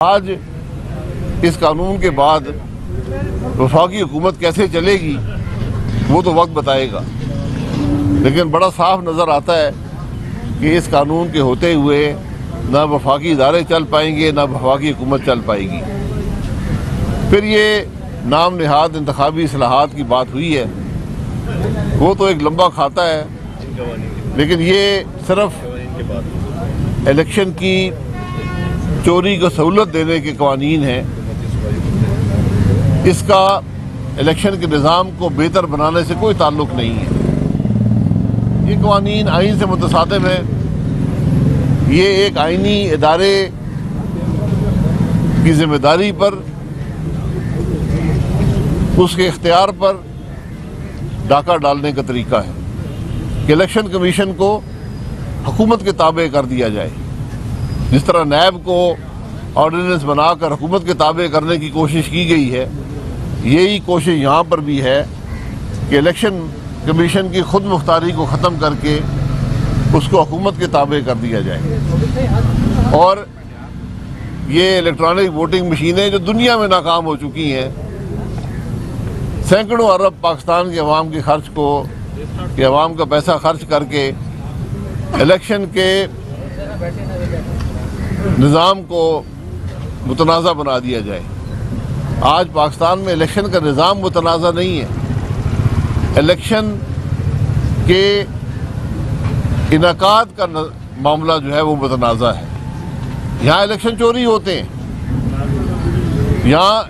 आज इस कानून के बाद वफाकी हुकूमत कैसे चलेगी वो तो वक्त बताएगा, लेकिन बड़ा साफ नज़र आता है कि इस कानून के होते हुए ना वफाकी इदारे चल पाएंगे ना वफाकी हुकूमत चल पाएगी। फिर ये नाम निहाद इंतखाबी इस्लाहात की बात हुई है, वो तो एक लंबा खाता है, लेकिन ये सिर्फ इलेक्शन की चोरी को सहूलत देने के कानून हैं। इसका इलेक्शन के निज़ाम को बेहतर बनाने से कोई ताल्लुक नहीं है। ये कानून आइन से मुतसादिम है। ये एक आइनी इदारे की जिम्मेदारी पर, उसके इख्तियार पर डाका डालने का तरीका है कि इलेक्शन कमीशन को हुकूमत के ताबे कर दिया जाए। जिस तरह नैब को ऑर्डिनेंस बनाकर हुकूमत के ताबे करने की कोशिश की गई है, यही कोशिश यहाँ पर भी है कि इलेक्शन कमीशन की खुद मुख्तारी को ख़त्म करके उसको हुकूमत के ताबे कर दिया जाए। और ये इलेक्ट्रॉनिक वोटिंग मशीनें जो दुनिया में नाकाम हो चुकी हैं, सैकड़ों अरब पाकिस्तान के अवाम के खर्च को, कि अवाम का पैसा खर्च करके इलेक्शन के निज़ाम को मुतनाज़ा बना दिया जाए। आज पाकिस्तान में इलेक्शन का निज़ाम मुतनाज़ा नहीं है, इलेक्शन के इनाकाद का मामला जो है वो मुतनाज़ा है। यहाँ इलेक्शन चोरी होते हैं। यहाँ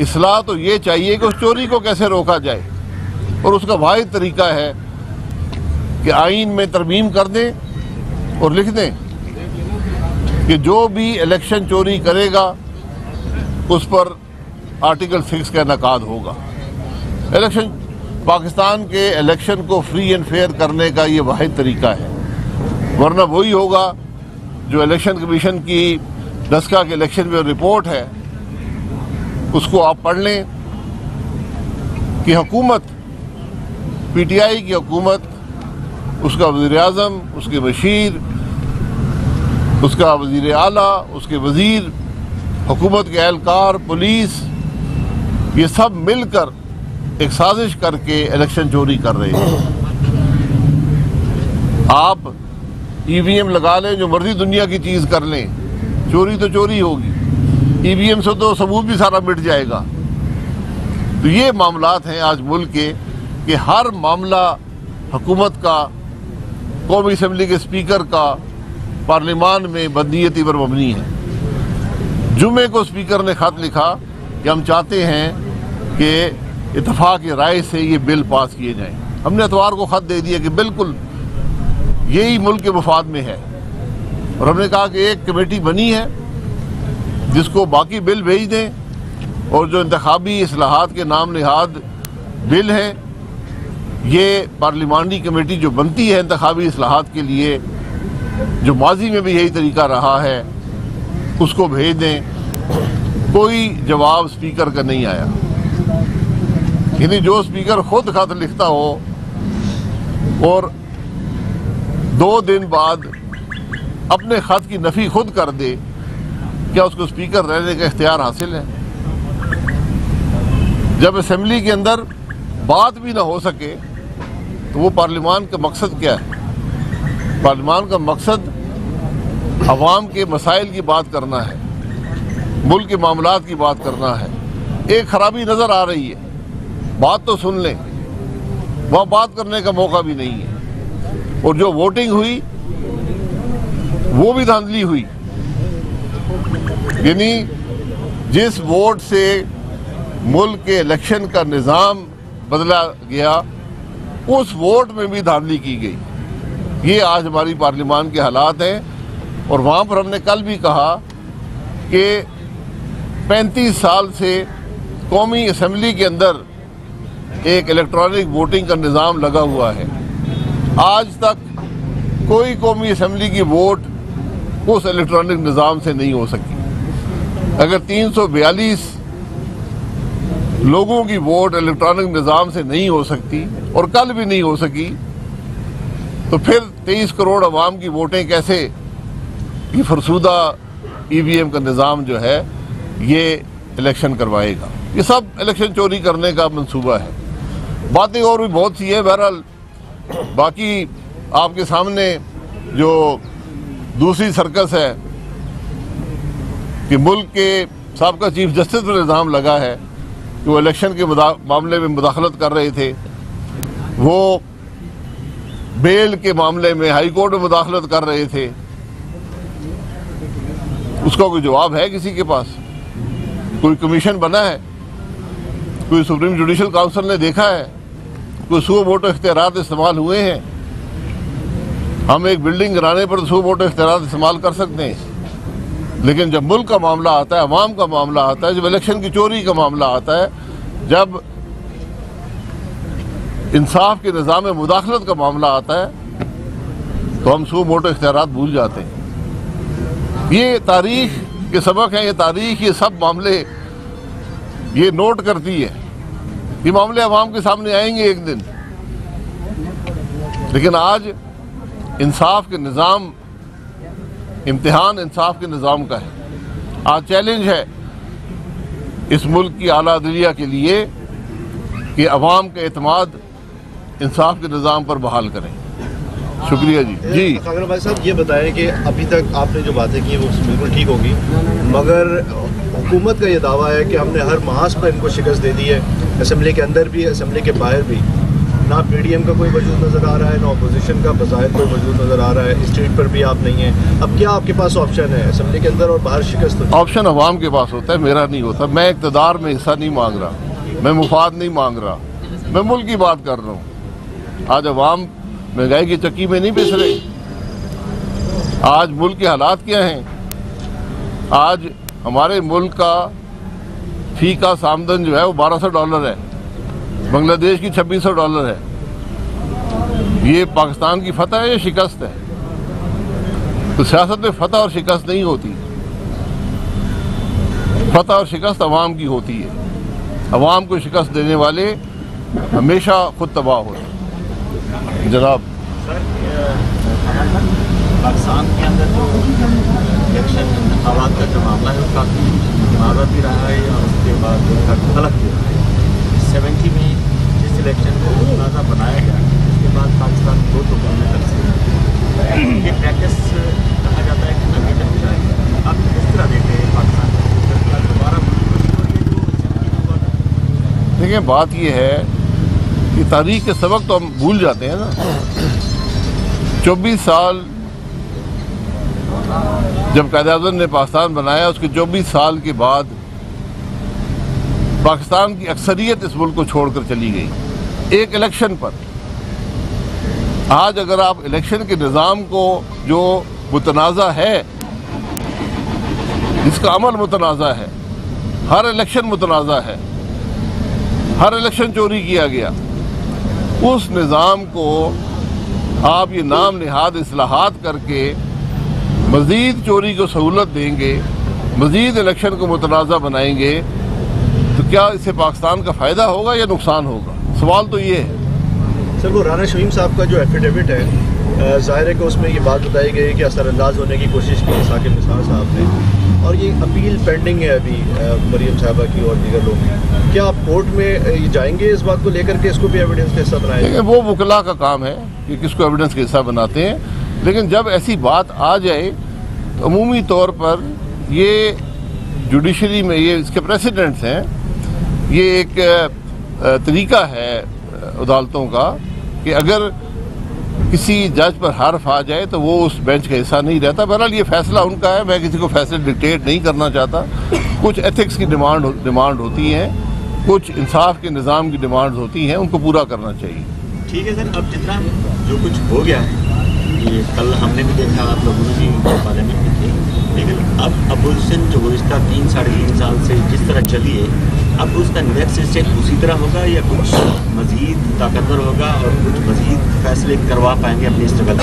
इस्लाह तो ये चाहिए कि उस चोरी को कैसे रोका जाए, और उसका वाहिद तरीका है कि आइन में तरमीम कर दें और लिख दें कि जो भी इलेक्शन चोरी करेगा उस पर आर्टिकल 6 का इनकाद होगा। इलेक्शन पाकिस्तान के इलेक्शन को फ्री एंड फेयर करने का ये वाहिद तरीका है, वरना वही होगा जो इलेक्शन कमीशन की दस्का के इलेक्शन में रिपोर्ट है, उसको आप पढ़ लें कि हुकूमत, पीटीआई की हुकूमत, उसका वज़ीर आज़म, उसके मशीर, उसका वज़ीर आला, उसके वज़ीर, हुकूमत के एहलकार, पुलिस, ये सब मिलकर एक साजिश करके इलेक्शन चोरी कर रहे हैं। आप ईवीएम लगा लें, जो मर्जी दुनिया की चीज़ कर लें, चोरी तो चोरी होगी। ईवीएम से तो सबूत भी सारा मिट जाएगा। तो ये मामलात हैं आज मुल्क के कि हर मामला हुकूमत का, कौमी असम्बली के स्पीकर का, पार्लिमान में बदनीयती पर मबनी है। जुमे को स्पीकर ने खत लिखा कि हम चाहते हैं कि इत्तफाक की राय से ये बिल पास किए जाएं। हमने इतवार को खत दे दिया कि बिल्कुल यही मुल्क के मफाद में है, और हमने कहा कि एक कमेटी बनी है जिसको बाकी बिल भेज दें, और जो इंतखाबी इस्लाहात के नाम निहाद बिल हैं, ये पार्लिमानी कमेटी जो बनती है इंतखाबी इस्लाहात के लिए, जो माजी में भी यही तरीका रहा है, उसको भेज दें। कोई जवाब स्पीकर का नहीं आया। यानी जो स्पीकर खुद खत लिखता हो और 2 दिन बाद अपने खत की नफी खुद कर दे, क्या उसको स्पीकर रहने का इख्तियार हासिल है? जब असेंबली के अंदर बात भी ना हो सके तो वो पार्लिमान का मकसद क्या है? पार्लिमान का मकसद अवाम के मसाइल की बात करना है, मुल्क के मामलात की बात करना है। एक खराबी नज़र आ रही है, बात तो सुन लें, वह बात करने का मौका भी नहीं है। और जो वोटिंग हुई वो भी धांधली हुई। यानी जिस वोट से मुल्क के इलेक्शन का निज़ाम बदला गया, उस वोट में भी धांधली की गई। ये आज हमारी पार्लिमान के हालात हैं। और वहाँ पर हमने कल भी कहा कि 35 साल से कौमी असम्बली के अंदर एक इलेक्ट्रॉनिक वोटिंग का निज़ाम लगा हुआ है। आज तक कोई कौमी असम्बली की वोट उस इलेक्ट्रॉनिक निज़ाम से नहीं हो सकी। अगर 342 लोगों की वोट इलेक्ट्रॉनिक निज़ाम से नहीं हो सकती, और कल भी नहीं हो सकी, तो फिर 23 करोड़ अवाम की वोटें कैसे ये फरसूदा ईवीएम का निज़ाम जो है ये इलेक्शन करवाएगा। ये सब इलेक्शन चोरी करने का मंसूबा है। बातें और भी बहुत सी है। बहरहाल बाकी आपके सामने जो दूसरी सर्कस है कि मुल्क के साबका चीफ जस्टिस पर इल्ज़ाम लगा है कि वो इलेक्शन के मामले में मुदाखलत कर रहे थे, वो बेल के मामले में हाई कोर्ट में मुदाखलत कर रहे थे। उसका कोई जवाब है किसी के पास? कोई कमीशन बना है? कोई सुप्रीम जुडिशल काउंसिल ने देखा है? कोई सुओ मोटो इख्तियारात इस्तेमाल हुए हैं? हम एक बिल्डिंग गिराने पर सुओ मोटो इख्तियारात इस्तेमाल कर सकते हैं, लेकिन जब मुल्क का मामला आता है, अवाम का मामला आता है, जब इलेक्शन की चोरी का मामला आता है, जब इंसाफ के निज़ाम में मुदाखलत का मामला आता है, तो हम सुओ मोटो इख्तियारात भूल जाते हैं। ये तारीख के सबक हैं, ये तारीख, ये सब मामले ये नोट करती है। ये मामले अवाम के सामने आएंगे एक दिन, लेकिन आज इंसाफ के निज़ाम, इम्तिहान इंसाफ के निज़ाम का है। आज चैलेंज है इस मुल्क की आला अदलिया के लिए कि अवाम का एतमाद इंसाफ के निज़ाम पर बहाल करें। शुक्रिया जी। जी खागर भाई साहब, ये बताएं कि अभी तक आपने जो बातें की वो बिल्कुल ठीक होगी, मगर हुकूमत का ये दावा है कि हमने हर महाज पर इनको शिकस्त दे दी है, असम्बली के अंदर भी, असम्बली के बाहर भी। ना पीडीएम का कोई वजूद नज़र आ रहा है, ना अपोजिशन का बज़ाहिर कोई वजूद नज़र आ रहा है। स्ट्रीट पर भी आप नहीं हैं। अब क्या आपके पास ऑप्शन है? असम्बली के अंदर और बाहर शिकस्त? ऑप्शन अवाम के पास होता है, मेरा नहीं होता। मैं इक़्तिदार में हिस्सा नहीं मांग रहा, मैं मुफाद नहीं मांग रहा, मैं मुल्क की बात कर रहा हूँ। आज अवाम महंगाई की चक्की में नहीं पिस रही। आज मुल्क के हालात क्या हैं? आज हमारे मुल्क का फी का आमदन जो है वो $1200 है, बांग्लादेश की $2600 है। ये पाकिस्तान की फतह है या शिकस्त है? तो सियासत में फतह और शिकस्त नहीं होती, फतह और शिकस्त अवाम की होती है। अवाम को शिकस्त देने वाले हमेशा खुद तबाह होते हैं। जनाब, पाकिस्तान के अंदर जो इलेक्शन इंतखाबात का जो मामला है वो काफ़ी मुतनाज़ा भी रहा है और उसके बाद गलत भी रहा है। 70 में जिस इलेक्शन को मुतनाज़ा बनाया गया, उसके बाद पाकिस्तान दो टुकड़ों में तकसीम। ये प्रैक्टिस कहा जाता है कि आगे तक जाएगी। आप किस तरह देते हैं पाकिस्तान को दोबारा? देखिए, बात ये है कि तारीख के सबक तो हम भूल जाते हैं ना। 24 साल जब कायद-ए-आज़म ने पाकिस्तान बनाया, उसके 24 साल के बाद पाकिस्तान की अक्सरियत इस मुल्क को छोड़कर चली गई एक इलेक्शन पर। आज अगर आप इलेक्शन के निज़ाम को जो मुतनाज़ा है, जिसका अमल मुतनाज़ा है, हर इलेक्शन मुतनाज़ा है, हर इलेक्शन चोरी किया गया, उस निज़ाम को आप ये नाम निहाद इस्लाहात करके मज़ीद चोरी को सहूलत देंगे, मज़ीद इलेक्शन को मुतनाज़ा बनाएंगे, तो क्या इससे पाकिस्तान का फ़ायदा होगा या नुकसान होगा? सवाल तो ये है। सर, वो राना शहीम साहब का जो एफिडेविट है, ज़ाहिर है कि उसमें ये बात बताई गई कि असरअंदाज होने की कोशिश की साकिब निसार साहब ने, और ये अपील पेंडिंग है अभी मरीम साहबा की और दीगर लोग। क्या आप कोर्ट में जाएंगे इस बात को लेकर के इसको भी एविडेंस का हिस्सा बनाएंगे? वो वकला का काम है कि किसको एविडेंस का हिस्सा बनाते हैं, लेकिन जब ऐसी बात आ जाए तो अमूमी तौर पर ये जुडिशरी में ये इसके प्रेसिडेंट्स हैं, ये एक तरीका है अदालतों का कि अगर किसी जज पर हर्फ आ जाए तो वो उस बेंच का हिस्सा नहीं रहता। बहरहाल ये फैसला उनका है, मैं किसी को फैसले डिक्टेट नहीं करना चाहता। कुछ एथिक्स की डिमांड होती हैं, कुछ इंसाफ के निज़ाम की डिमांड्स होती हैं, उनको पूरा करना चाहिए। ठीक है सर, अब जितना जो कुछ हो गया है, ये कल हमने भी देखा, आप लोगों ने भी पार्लियामेंट में थे, लेकिन अब अपोजिशन जो गुज़िश्ता 3-3.5 साल से जिस तरह चली है, अब उसका नेक्स्ट स्टेप उसी तरह होगा या कुछ मज़ीद ताकतवर होगा और कुछ मज़ीद फैसले करवा पाएंगे अपनी स्ट्रगल?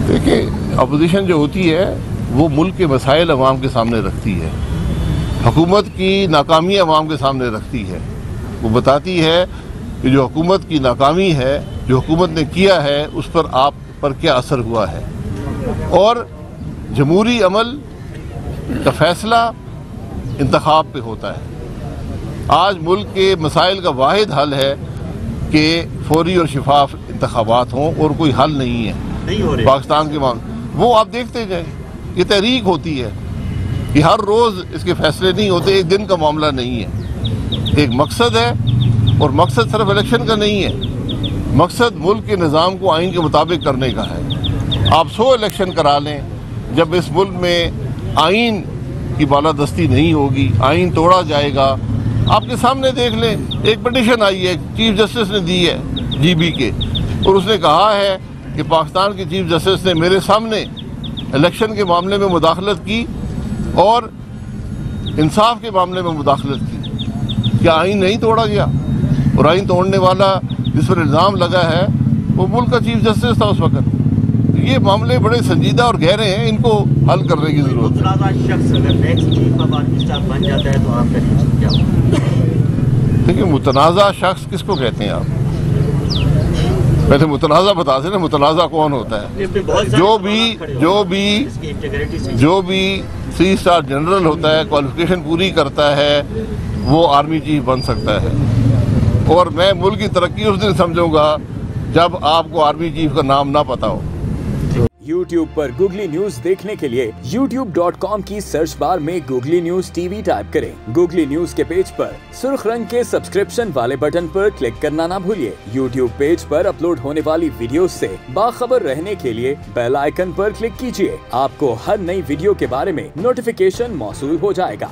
देखिए, अपोजिशन जो होती है वो मुल्क के मसाइल अवाम के सामने रखती है, हुकूमत की नाकामी अवाम के सामने रखती है। वो बताती है कि जो हुकूमत की नाकामी है, जो हुकूमत ने किया है, उस पर आप पर क्या असर हुआ है। और जमहूरी अमल का फैसला इंतखाब पे होता है। आज मुल्क के मसाइल का वाहिद हल है कि फौरी और शफाफ इंतखाबात हों, और कोई हल नहीं है नहीं हो रहे पाकिस्तान के मामले। वो आप देखते जाएं, ये तहरीक होती है कि हर रोज़ इसके फैसले नहीं होते, एक दिन का मामला नहीं है। एक मकसद है, और मकसद सिर्फ इलेक्शन का नहीं है, मकसद मुल्क के निज़ाम को आइन के मुताबिक करने का है। आप 100 इलेक्शन करा लें, जब इस मुल्क में आइन की बालादस्ती नहीं होगी, आइन तोड़ा जाएगा। आपके सामने देख लें, एक पिटीशन आई है, चीफ जस्टिस ने दी है GB के, और उसने कहा है कि पाकिस्तान के चीफ जस्टिस ने मेरे सामने इलेक्शन के मामले में मुदाखलत की और इंसाफ के मामले में मुदाखलत की। क्या आइन नहीं तोड़ा गया? और आइन तोड़ने वाला जिस पर इल्ज़ाम लगा है वो मुल्क का चीफ जस्टिस था उस वक्त। ये मामले बड़े संजीदा और गहरे हैं, इनको हल करने की ज़रूरत है। मुतनाज़ा शख्स अगर next chief of army staff बन जाता है तो आपका रिएक्शन क्या होगा? देखिए, मुतनाज़ा शख्स किसको कहते हैं आप? पहले मुतनाज़ा बता दें ना, मुतनाज़ा कौन होता है? जो भी 3 स्टार जनरल होता है, क्वालिफिकेशन पूरी करता है, वो आर्मी चीफ बन सकता है। और मैं मुल्क की तरक्की उस दिन समझूंगा जब आपको आर्मी चीफ का नाम ना पता हो। YouTube पर Google न्यूज देखने के लिए youtube.com की सर्च बार में Google न्यूज TV टाइप करें। Google न्यूज के पेज पर सुर्ख रंग के सब्सक्रिप्शन वाले बटन पर क्लिक करना ना भूलिए। YouTube पेज पर अपलोड होने वाली वीडियोस से बाखबर रहने के लिए बेल आइकन पर क्लिक कीजिए। आपको हर नई वीडियो के बारे में नोटिफिकेशन मौसूल हो जाएगा।